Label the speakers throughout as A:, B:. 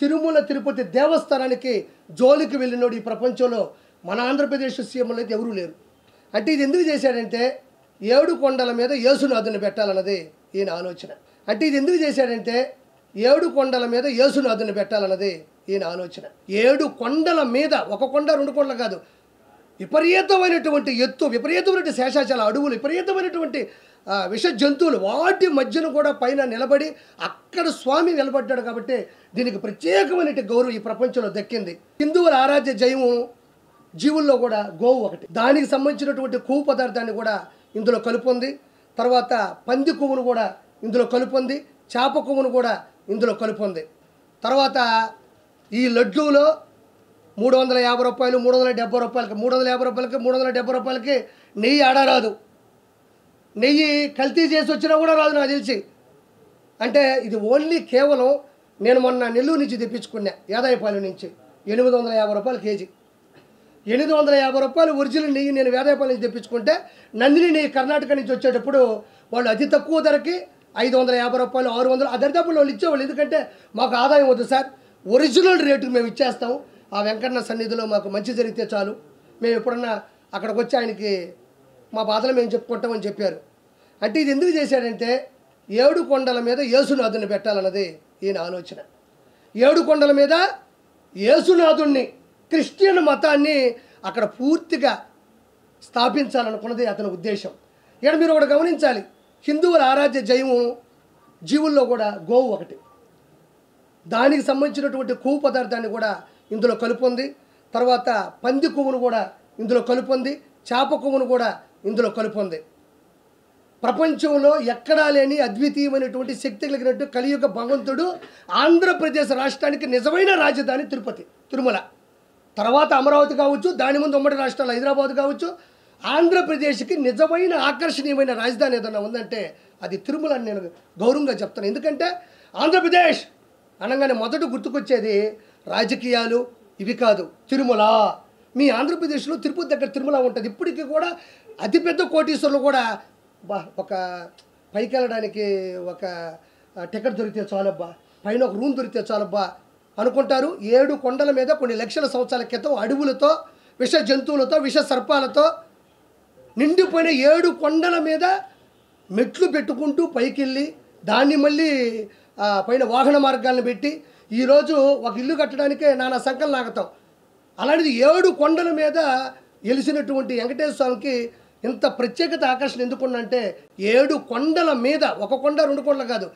A: తిరుమల తిరుపతి దేవస్థానానికి జోలికి వెళ్ళినోడు ఈ ప్రపంచంలో మన ఆంధ్రప్రదేశ్ సీఎంలో అయితే ఎవరూ లేరు. అంటే ఇది ఎందుకు చేశాడంటే 7 కొండల మీద యేసునాథుని పెట్టాలన్నది ఈయన ఆలోచన. అంటే ఇది ఎందుకు చేశాడంటే 7 కొండల మీద యేసునాథుని పెట్టాలన్నది ఈయన ఆలోచన. 7 కొండల మీద, ఒక కొండ 2 కొండలు కాదు, విపరీతమైనటువంటి ఎత్తు, విపరీతమైనటువంటి శేషాచల అడవులు, విపరీతమైనటువంటి విష జంతువులు, వాటి మధ్యన కూడా పైన నిలబడి అక్కడ స్వామి నిలబడ్డాడు. కాబట్టి దీనికి ప్రత్యేకమైనటువంటి గౌరవం ఈ ప్రపంచంలో దక్కింది. హిందువుల ఆరాధ్య జైవం జీవుల్లో కూడా గోవు ఒకటి. దానికి సంబంధించినటువంటి కొవ్వు పదార్థాన్ని కూడా ఇందులో కలుపుంది. తర్వాత పంది కొవ్వును కూడా ఇందులో కలుపుంది. చేప కొవ్వును కూడా ఇందులో కలుపుంది. తర్వాత ఈ లడ్డూలో 350 రూపాయలు, 370 రూపాయలకి, 350 రూపాయలకి, 370 రూపాయలకి నెయ్యి ఆడరాదు. నెయ్యి కల్తీ చేసి వచ్చినా కూడా రాదు నాకు తెలిసి. అంటే ఇది ఓన్లీ కేవలం నేను మొన్న నెల్లూరు నుంచి తెప్పించుకున్నా, యాదాయపాలెం నుంచి 850 రూపాయలు కేజీ. 850 రూపాయలు ఒరిజినల్ నెయ్యి నేను వేదాయపాలెం నుంచి తెప్పించుకుంటే, నందిని నెయ్యి కర్ణాటక నుంచి వచ్చేటప్పుడు వాళ్ళు అతి తక్కువ ధరకి 550 రూపాయలు, 600 ఆ దరిదాపుల్లో వాళ్ళు ఇచ్చేవాళ్ళు. ఎందుకంటే మాకు ఆదాయం వద్దు సార్, ఒరిజినల్ రేటుకి మేము ఇచ్చేస్తాం, ఆ వెంకన్న సన్నిధిలో మాకు మంచి జరిగితే చాలు, మేము ఎప్పుడన్నా అక్కడికి వచ్చి ఆయనకి మా బాధలు మేము చెప్పుకుంటామని చెప్పారు. అంటే ఇది ఎందుకు చేశాడంటే 7 కొండల మీద యేసునాథుని పెట్టాలన్నది ఈయన ఆలోచన. 7 కొండల మీద యేసునాథుణ్ణి, క్రిస్టియన్ మతాన్ని అక్కడ పూర్తిగా స్థాపించాలనుకున్నది అతని ఉద్దేశం. ఇక్కడ మీరు ఒకటి గమనించాలి, హిందువుల ఆరాధ్య జైవం జీవుల్లో కూడా గోవు ఒకటి. దానికి సంబంధించినటువంటి కొవ్వు పదార్థాన్ని కూడా ఇందులో కలుపుంది. తర్వాత పంది కొవ్వును కూడా ఇందులో కలుపుంది. చేప కొవ్వును కూడా ఇందులో కలుపుంది. ప్రపంచంలో ఎక్కడా లేని అద్వితీయమైనటువంటి శక్తి కలిగినట్టు కలియుగ భగవంతుడు ఆంధ్రప్రదేశ్ రాష్ట్రానికి నిజమైన రాజధాని తిరుమల. తర్వాత అమరావతి కావచ్చు, దాని ముందు ఉమ్మడి రాష్ట్రాలు హైదరాబాద్ కావచ్చు, ఆంధ్రప్రదేశ్కి నిజమైన ఆకర్షణీయమైన రాజధాని ఏదన్నా ఉందంటే అది తిరుమల అని నేను గౌరవంగా చెప్తాను. ఎందుకంటే ఆంధ్రప్రదేశ్ అనగానే మొదట గుర్తుకొచ్చేది రాజకీయాలు ఇవి కాదు, తిరుమల. మీ ఆంధ్రప్రదేశ్లో తిరుపతి దగ్గర తిరుమల ఉంటుంది. ఇప్పటికీ కూడా అతిపెద్ద కోటీశ్వరులు కూడా ఒక పైకి వెళ్ళడానికి ఒక టికెట్ దొరికితే చాలబ్బా, పైన ఒక రూమ్ దొరికితే చాలబ్బా అనుకుంటారు. 7 కొండల మీద కొన్ని లక్షల సంవత్సరాల క్రితం అడవులతో, విష జంతువులతో, విష సర్పాలతో నిండిపోయిన 7 కొండల మీద మెట్లు పెట్టుకుంటూ పైకి వెళ్ళి దాన్ని మళ్ళీ పైన వాహన మార్గాలను పెట్టి ఈరోజు ఒక ఇల్లు కట్టడానికే నానా సంకలం నాగతాం. అలాంటిది 7 కొండల మీద వెలిసినటువంటి వెంకటేశ్వర స్వామికి ఇంత ప్రత్యేకత ఆకర్షణ ఎందుకున్నంటే 7 కొండల మీద, ఒక కొండ 2 కొండలు కాదు,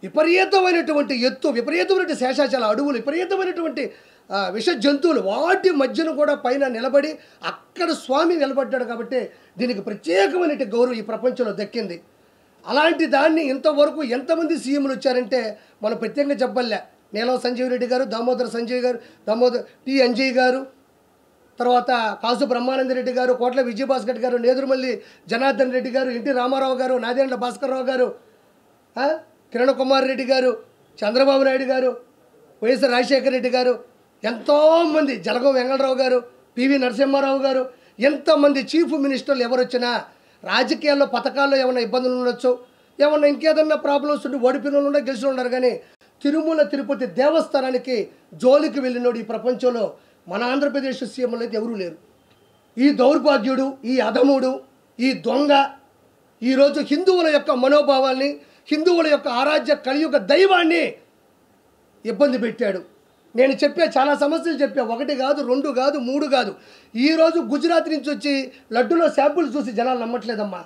A: విపరీతమైనటువంటి ఎత్తు, విపరీతమైనటువంటి శేషాచల అడవులు, విపరీతమైనటువంటి విష జంతువులు, వాటి మధ్యన కూడా పైన నిలబడి అక్కడ స్వామి నిలబడ్డాడు. కాబట్టి దీనికి ప్రత్యేకమైనటువంటి గౌరవం ఈ ప్రపంచంలో దక్కింది. అలాంటి దాన్ని ఇంతవరకు ఎంతమంది సీఎంలు వచ్చారంటే మనం ప్రత్యేకంగా చెప్పలే. నీలం సంజీవ్ రెడ్డి గారు, దామోదర్ సంజయ్ గారు, దామోదర్ టి అంజయ్ గారు, తర్వాత కాసు బ్రహ్మానంద రెడ్డి గారు, కోట్ల విజయభాస్కర్ గారు, నేదురుమల్లి జనార్దన్ రెడ్డి గారు, ఎన్టీ రామారావు గారు, నాదేండ్ల భాస్కర్రావు గారు, కిరణ్ కుమార్ రెడ్డి గారు, చంద్రబాబు నాయుడు గారు, వైఎస్ రాజశేఖర రెడ్డి గారు, ఎంతోమంది, జలగం వెంకటరావు గారు, పివి నరసింహారావు గారు, ఎంతమంది చీఫ్ మినిస్టర్లు ఎవరు వచ్చినా రాజకీయాల్లో పథకాల్లో ఏమైనా ఇబ్బందులు ఉండొచ్చు, ఏమన్నా ఇంకేదన్నా ప్రాబ్లమ్స్ ఉండి ఓడిపోయిన వాళ్ళు గెలిచిన ఉన్నారు. కానీ తిరుమల తిరుపతి దేవస్థానానికి జోలికి వెళ్ళినోడు ఈ ప్రపంచంలో మన ఆంధ్రప్రదేశ్ సీఎంలో అయితే ఎవరూ లేరు. ఈ దౌర్భాగ్యుడు, ఈ అధముడు, ఈ దొంగ ఈరోజు హిందువుల యొక్క మనోభావాల్ని, హిందువుల యొక్క ఆరాధ్య కలియుగ దైవాన్ని ఇబ్బంది పెట్టాడు. నేను చాలా సమస్యలు చెప్పా, 1 కాదు, 2 కాదు, 3 కాదు. ఈరోజు గుజరాత్ నుంచి వచ్చి లడ్డూలో శాంపుల్స్ చూసి జనాలు నమ్మట్లేదమ్మా.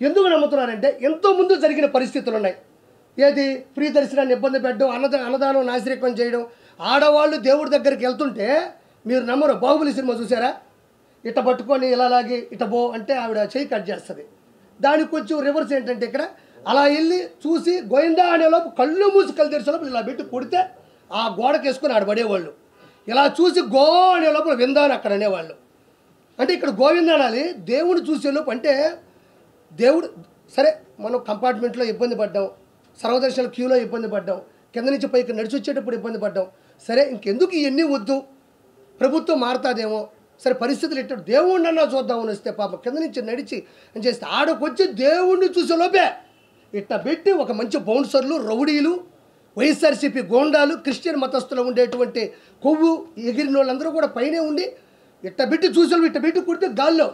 A: ఎందుకు నమ్ముతున్నారంటే ఎంతో ముందు జరిగిన పరిస్థితులు ఉన్నాయి. ఏది ఫ్రీ దర్శనాన్ని ఇబ్బంది పెట్టడం, అన్నదానం నాశరికం చేయడం. ఆడవాళ్ళు దేవుడి దగ్గరికి వెళ్తుంటే మీరు నమ్మరు, బాహుబలి సినిమా చూసారా, ఇట పట్టుకొని ఇలా లాగి ఇట బో అంటే ఆవిడ చేయి కట్ చేస్తుంది. దానికి కొంచెం రివర్స్ ఏంటంటే ఇక్కడ అలా వెళ్ళి చూసి గోయిందా అనేలోపు కళ్ళు మూసి కళ్ళు తెరిచేలోపు ఇలా పెట్టి కొడితే ఆ గోడకి వేసుకొని ఆడబడేవాళ్ళు. ఇలా చూసి గో అనే లోపల విందా అని అక్కడ అనేవాళ్ళు. అంటే ఇక్కడ గోవింద అనాలి దేవుడు చూసేలోపు. అంటే దేవుడు సరే, మనం కంపార్ట్మెంట్లో ఇబ్బంది పడ్డాం, సర్వదర్శన క్యూలో ఇబ్బంది పడ్డాం, కింద నుంచి పైకి నడిచి వచ్చేటప్పుడు ఇబ్బంది పడ్డాం. సరే ఇంకెందుకు ఇవన్నీ వద్దు, ప్రభుత్వం మారుతాదేమో, సరే పరిస్థితులు ఇట్ట దేవుణ్ణన్నా చూద్దామని వస్తే పాపం కింద నుంచి నడిచి అని చేస్తే ఆడకొచ్చి దేవుణ్ణి చూసేలోపే ఇట్ట పెట్టి ఒక మంచి బౌన్సర్లు, రౌడీలు, వైఎస్ఆర్సీపీ గోండాలు క్రిస్టియన్ మతస్థులు ఉండేటువంటి కొవ్వు ఎగిరిన వాళ్ళందరూ కూడా పైనే ఉండి ఇట్టబెట్టి చూసారు, ఇట్టబెట్టి కుడితే గాల్లో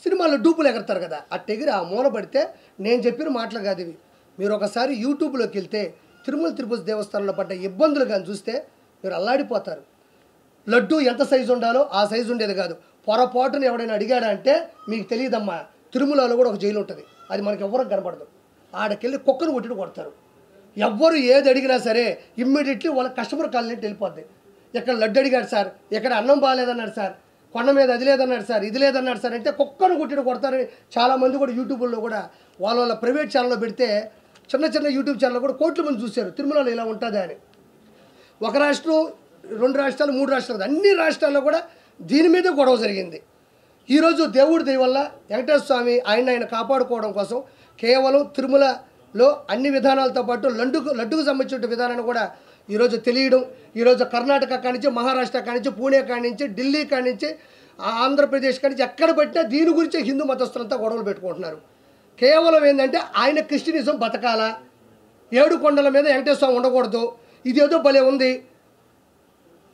A: సినిమాలో డూపులు ఎగరతారు కదా, అట్టెగిరి ఆ మూల పడితే నేను చెప్పిన మాటలు కాదు ఇవి. మీరు ఒకసారి యూట్యూబ్లోకి వెళ్తే తిరుమల తిరుపతి దేవస్థానంలో పడ్డ ఇబ్బందులు కానీ చూస్తే మీరు అల్లాడిపోతారు. లడ్డు ఎంత సైజు ఉండాలో ఆ సైజు ఉండేది కాదు. పొరపాటును ఎవడైనా అడిగాడా అంటే మీకు తెలియదమ్మా, తిరుమలలో కూడా ఒక జైలు ఉంటుంది, అది మనకి ఎవరికి కనపడదు. ఆడకెళ్ళి కుక్కను కొట్టి కొడతారు. ఎవ్వరు ఏది అడిగినా సరే ఇమ్మీడియట్లీ వాళ్ళ కస్టమర్ కాలనీ వెళ్ళిపోద్ది. ఇక్కడ లడ్డు అడిగాడు సార్, ఇక్కడ అన్నం బాగాలేదన్నాడు సార్, కొండ మీద అది లేదన్నాడు సార్, ఇది లేదన్నాడు సార్ అంటే కుక్కను కొట్టి కొడతారని చాలామంది కూడా యూట్యూబ్లో కూడా వాళ్ళ ప్రైవేట్ ఛానల్లో పెడితే చిన్న చిన్న యూట్యూబ్ ఛానల్లో కూడా కోట్ల మంది చూశారు తిరుమలలో ఇలా ఉంటుందా అని. ఒక రాష్ట్రం, 2 రాష్ట్రాలు, 3 రాష్ట్రాలు, అన్ని రాష్ట్రాల్లో కూడా దీని మీదే గొడవ జరిగింది. ఈరోజు దేవుడి దయ వల్ల వెంకటేశ్వర స్వామి ఆయన కాపాడుకోవడం కోసం కేవలం తిరుమలలో అన్ని విధానాలతో పాటు లడ్డుకు సంబంధించిన విధానాన్ని కూడా ఈరోజు తెలియడం, ఈరోజు కర్ణాటక కానించి, మహారాష్ట్ర కానించి, పూణే కానించి, ఢిల్లీ కానించి, ఆంధ్రప్రదేశ్ కానించి ఎక్కడ పెట్టినా దీని గురించి హిందూ మతస్థులంతా గొడవలు పెట్టుకుంటున్నారు. కేవలం ఏంటంటే ఆయన క్రిస్టియనిజం బతకాలా, 7 కొండల మీద వెంకటేశ్వర స్వామి ఉండకూడదు, ఇదేదో భలే ఉంది,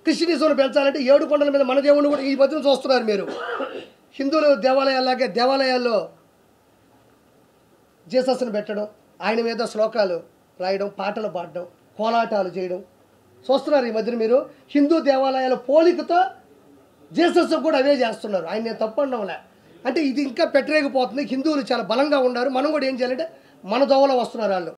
A: క్రిస్టియనిజంను పెంచాలంటే 7 కొండల మీద మన దేవుడిని కూడా ఈ మధ్యన చూస్తున్నారు మీరు. హిందువులు దేవాలయాలాగే దేవాలయాల్లో జీసస్ని పెట్టడం, ఆయన మీద శ్లోకాలు రాయడం, పాటలు పాడడం, కోలాటాలు చేయడం చూస్తున్నారు ఈ మధ్యన మీరు. హిందూ దేవాలయాల పోలికతో జీసస్ కూడా అవే చేస్తున్నారు. ఆయన నేను తప్పు అనడంలే, అంటే ఇది ఇంకా పెట్టరేగిపోతుంది. హిందువులు చాలా బలంగా ఉన్నారు, మనం కూడా ఏం చేయాలంటే మన దోవలో వస్తున్నారు వాళ్ళు.